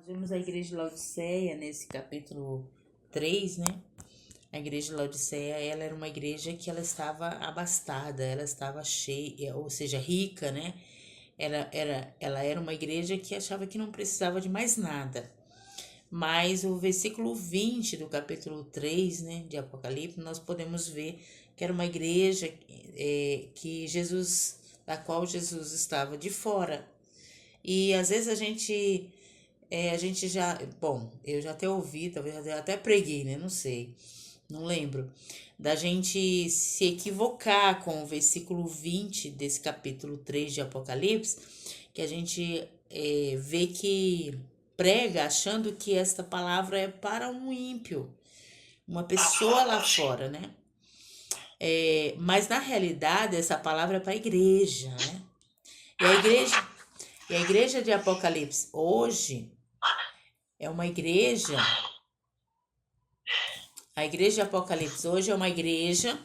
Nós vemos a igreja de Laodiceia nesse capítulo 3, né? A igreja de Laodiceia, ela era uma igreja que ela estava abastada, ela estava cheia, ou seja, rica, né? Ela era uma igreja que achava que não precisava de mais nada. Mas o versículo 20 do capítulo 3, né, de Apocalipse, nós podemos ver que era uma igreja que Jesus, da qual Jesus estava de fora. E às vezes a gente já, bom, eu já até ouvi, talvez eu até preguei, né? Não sei, não lembro. Da gente se equivocar com o versículo 20 desse capítulo 3 de Apocalipse, que a gente vê que prega achando que esta palavra é para um ímpio, uma pessoa lá fora, né? Mas na realidade essa palavra é para a igreja, né? E a igreja de Apocalipse hoje é uma igreja. A igreja de Apocalipse hoje é uma igreja,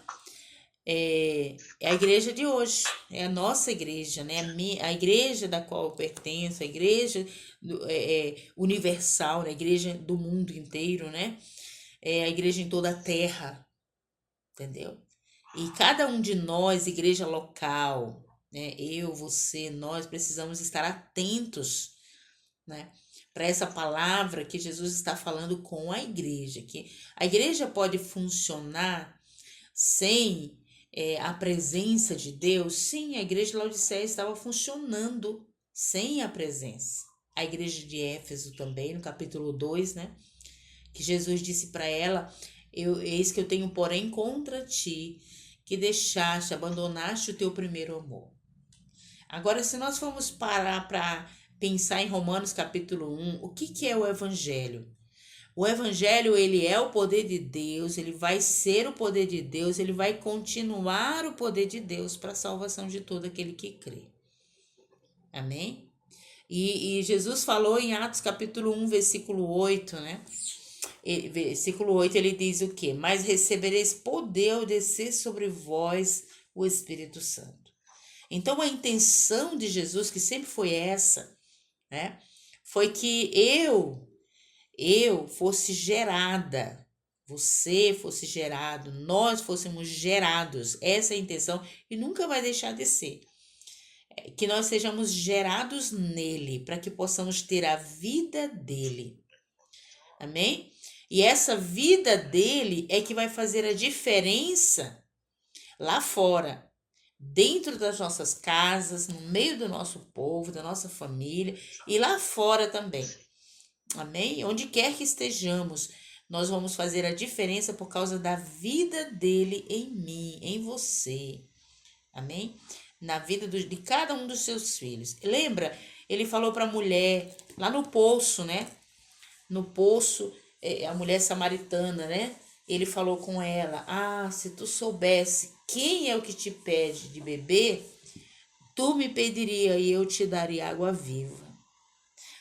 é a igreja de hoje, é a nossa igreja, né? A igreja da qual eu pertenço, a igreja universal, né? A igreja do mundo inteiro, né? É a igreja em toda a terra, entendeu? E cada um de nós, igreja local, né? Eu, você, nós precisamos estar atentos, né? Para essa palavra que Jesus está falando com a igreja, que a igreja pode funcionar sem a presença de Deus. Sim, a igreja de Laodiceia estava funcionando sem a presença. A igreja de Éfeso também, no capítulo 2, né? Que Jesus disse para ela, eis que eu tenho porém contra ti, que deixaste, abandonaste o teu primeiro amor. Agora, se nós formos parar para pensar em Romanos capítulo 1, o que é o evangelho? O evangelho, ele é o poder de Deus, ele vai ser o poder de Deus, ele vai continuar o poder de Deus para a salvação de todo aquele que crê. Amém? E Jesus falou em Atos capítulo 1, versículo 8, né? Versículo 8 ele diz o quê? Mas recebereis poder ao descer sobre vós o Espírito Santo. Então a intenção de Jesus, que sempre foi essa, né? Foi que eu fosse gerada, você fosse gerado, nós fôssemos gerados. Essa é a intenção e nunca vai deixar de ser. Que nós sejamos gerados nele, para que possamos ter a vida dele. Amém? E essa vida dele é que vai fazer a diferença lá fora, dentro das nossas casas, no meio do nosso povo, da nossa família e lá fora também. Amém? Onde quer que estejamos, nós vamos fazer a diferença por causa da vida dele em mim, em você. Amém? Na vida de cada um dos seus filhos. Lembra? Ele falou para a mulher lá no poço, né? No poço, a mulher samaritana, né? Ele falou com ela: Ah, se tu soubesse quem é o que te pede de beber, tu me pediria e eu te daria água viva.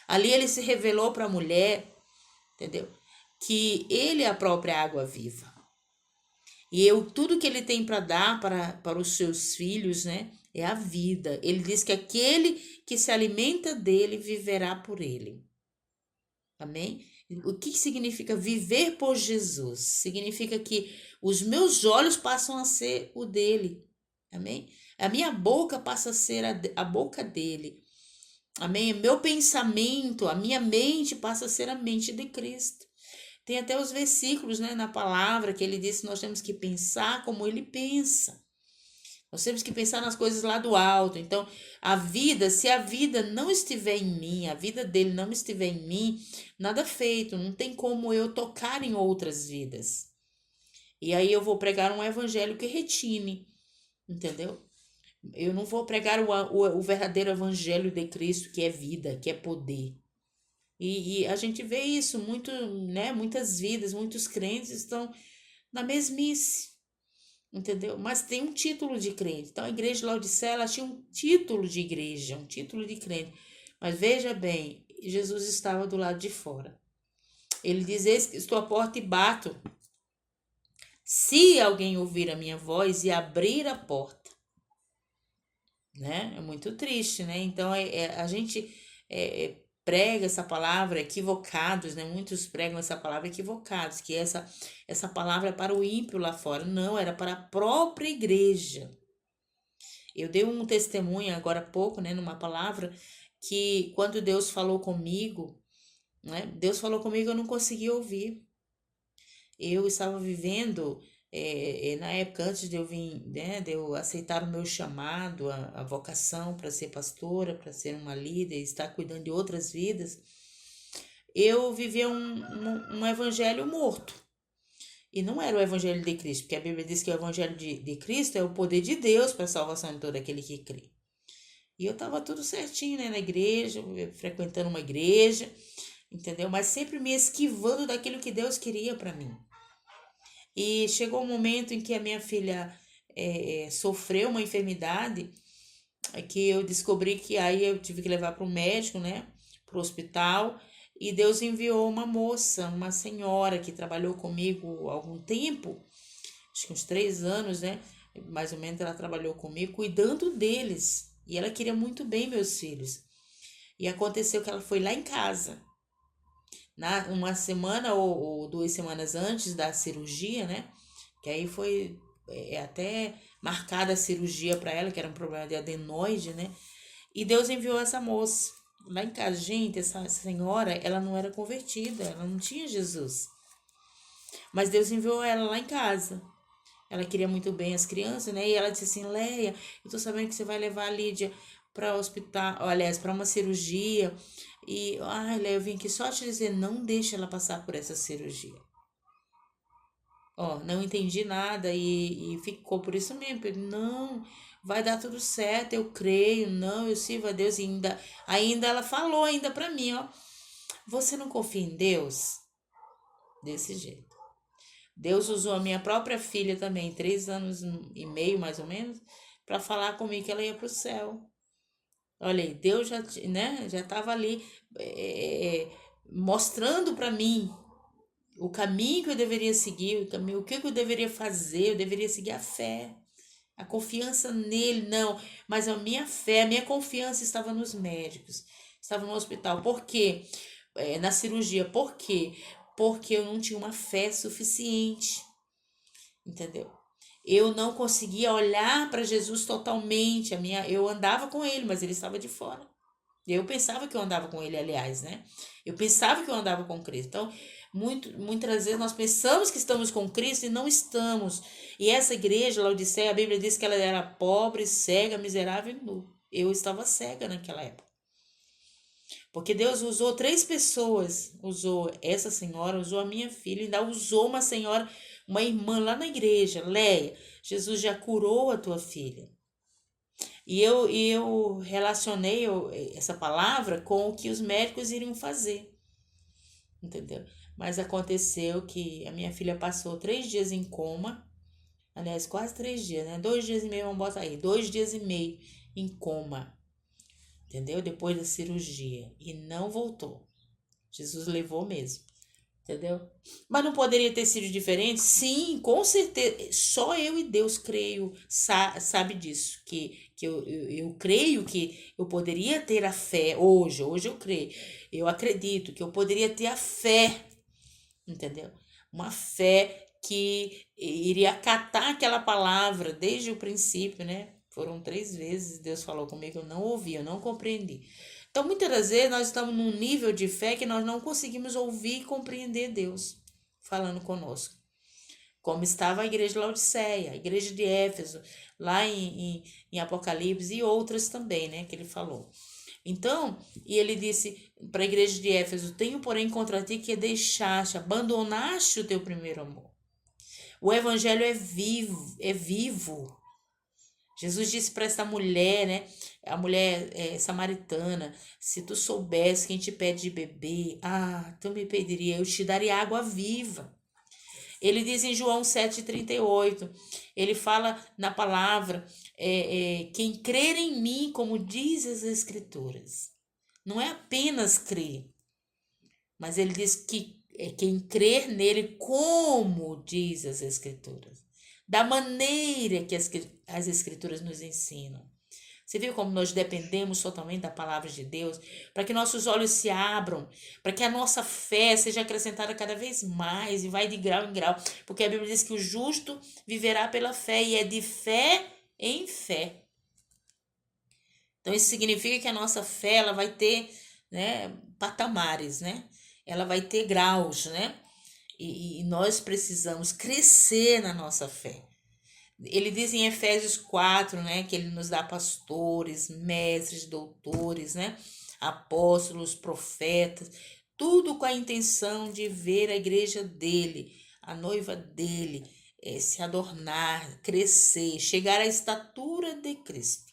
Ali ele se revelou para a mulher, entendeu? Que ele é a própria água viva. E tudo que ele tem para dar para os seus filhos, né? É a vida. Ele diz que aquele que se alimenta dele viverá por ele. Amém? O que significa viver por Jesus? Significa que os meus olhos passam a ser o dele. Amém? A minha boca passa a ser a boca dele. Amém? Meu pensamento, a minha mente passa a ser a mente de Cristo. Tem até os versículos, né, na palavra que ele disse que nós temos que pensar como ele pensa. Nós temos que pensar nas coisas lá do alto. Então, a vida, se a vida não estiver em mim, a vida dele não estiver em mim, nada feito, não tem como eu tocar em outras vidas. E aí eu vou pregar um evangelho que retine, entendeu? Eu não vou pregar o verdadeiro evangelho de Cristo, que é vida, que é poder. E a gente vê isso muito, né? Muitas vidas, muitos crentes estão na mesmice, entendeu? Mas tem um título de crente. Então a igreja de Laodiceia, ela tinha um título de igreja, um título de crente. Mas veja bem, Jesus estava do lado de fora. Ele diz: Eis que estou à porta e bato. Se alguém ouvir a minha voz e abrir a porta, né? É muito triste, né? Então a gente prega essa palavra equivocados, né? Muitos pregam essa palavra equivocados, que essa palavra é para o ímpio lá fora. Não, era para a própria igreja. Eu dei um testemunho agora há pouco, né, numa palavra, que quando Deus falou comigo, né, Deus falou comigo, eu não conseguia ouvir. Eu estava vivendo, na época antes de eu vir, né, de eu aceitar o meu chamado, a vocação para ser pastora, para ser uma líder, estar cuidando de outras vidas, eu vivia um evangelho morto. E não era o evangelho de Cristo, porque a Bíblia diz que o evangelho de Cristo é o poder de Deus para a salvação de todo aquele que crê. E eu estava tudo certinho, né, na igreja, frequentando uma igreja, entendeu? Mas sempre me esquivando daquilo que Deus queria para mim. E chegou um momento em que a minha filha sofreu uma enfermidade, que eu descobri que aí eu tive que levar para o médico, né, para o hospital, e Deus enviou uma moça, uma senhora que trabalhou comigo há algum tempo, acho que uns 3 anos, né, mais ou menos ela trabalhou comigo, cuidando deles, e ela queria muito bem meus filhos. E aconteceu que ela foi lá em casa, uma semana ou 2 semanas antes da cirurgia, né? Que aí foi até marcada a cirurgia para ela, que era um problema de adenoide, né? E Deus enviou essa moça lá em casa. Gente, essa senhora, ela não era convertida, ela não tinha Jesus. Mas Deus enviou ela lá em casa. Ela queria muito bem as crianças, né? E ela disse assim: Leia, eu tô sabendo que você vai levar a Lídia para o hospital, aliás, para uma cirurgia. E, ai, Leia, eu vim aqui só te dizer: não deixe ela passar por essa cirurgia. Ó, não entendi nada e ficou por isso mesmo. Não, vai dar tudo certo, eu creio, não, eu sirvo a Deus. E ainda ela falou ainda para mim, ó: você não confia em Deus? Desse jeito. Deus usou a minha própria filha também, 3 anos e meio mais ou menos, para falar comigo que ela ia para o céu. Olha aí, Deus já, né, já estava ali mostrando para mim o caminho que eu deveria seguir, o que eu deveria fazer, eu deveria seguir a fé, a confiança nele, não, mas a minha fé, a minha confiança estava nos médicos, estava no hospital. Por quê? Na cirurgia, por quê? Porque eu não tinha uma fé suficiente, entendeu? Eu não conseguia olhar para Jesus totalmente. Eu andava com ele, mas ele estava de fora. Eu pensava que eu andava com ele, aliás, né? Eu pensava que eu andava com Cristo. Então, muitas vezes nós pensamos que estamos com Cristo e não estamos. E essa igreja, Laodiceia, a Bíblia diz que ela era pobre, cega, miserável e nu. Eu estava cega naquela época. Porque Deus usou 3 pessoas. Usou essa senhora, usou a minha filha, ainda usou uma senhora, uma irmã lá na igreja. Leia, Jesus já curou a tua filha. E eu relacionei essa palavra com o que os médicos iriam fazer, entendeu? Mas aconteceu que a minha filha passou 3 dias em coma, aliás, quase 3 dias, né? 2 dias e meio, vamos botar aí, 2 dias e meio em coma, entendeu? Depois da cirurgia, e não voltou. Jesus levou mesmo. Entendeu? Mas não poderia ter sido diferente? Sim, com certeza. Só eu e Deus creio, sabe disso. Que eu creio que eu poderia ter a fé hoje. Hoje eu creio. Eu acredito que eu poderia ter a fé. Entendeu? Uma fé que iria acatar aquela palavra desde o princípio, né? Foram 3 vezes Deus falou comigo, eu não ouvi, eu não compreendi. Então, muitas das vezes, nós estamos num nível de fé que nós não conseguimos ouvir e compreender Deus falando conosco. Como estava a igreja de Laodiceia, a igreja de Éfeso, lá em Apocalipse e outras também, né, que ele falou. Então, e ele disse para a igreja de Éfeso: tenho, porém, contra ti que deixaste, abandonaste o teu primeiro amor. O evangelho é vivo, é vivo. Jesus disse para essa mulher, né? A mulher samaritana: se tu soubesse quem te pede de beber, tu me pediria, eu te daria água viva. Ele diz em João 7,38, ele fala na palavra, quem crer em mim, como diz as Escrituras. Não é apenas crer, mas ele diz que quem crer nele, como diz as Escrituras. Da maneira que as Escrituras nos ensinam. Você viu como nós dependemos totalmente da palavra de Deus? Para que nossos olhos se abram, para que a nossa fé seja acrescentada cada vez mais e vai de grau em grau. Porque a Bíblia diz que o justo viverá pela fé e é de fé em fé. Então isso significa que a nossa fé ela vai ter, né, patamares, né? Ela vai ter graus, né? E nós precisamos crescer na nossa fé. Ele diz em Efésios 4, né, que ele nos dá pastores, mestres, doutores, né, apóstolos, profetas, tudo com a intenção de ver a igreja dele, a noiva dele, se adornar, crescer, chegar à estatura de Cristo.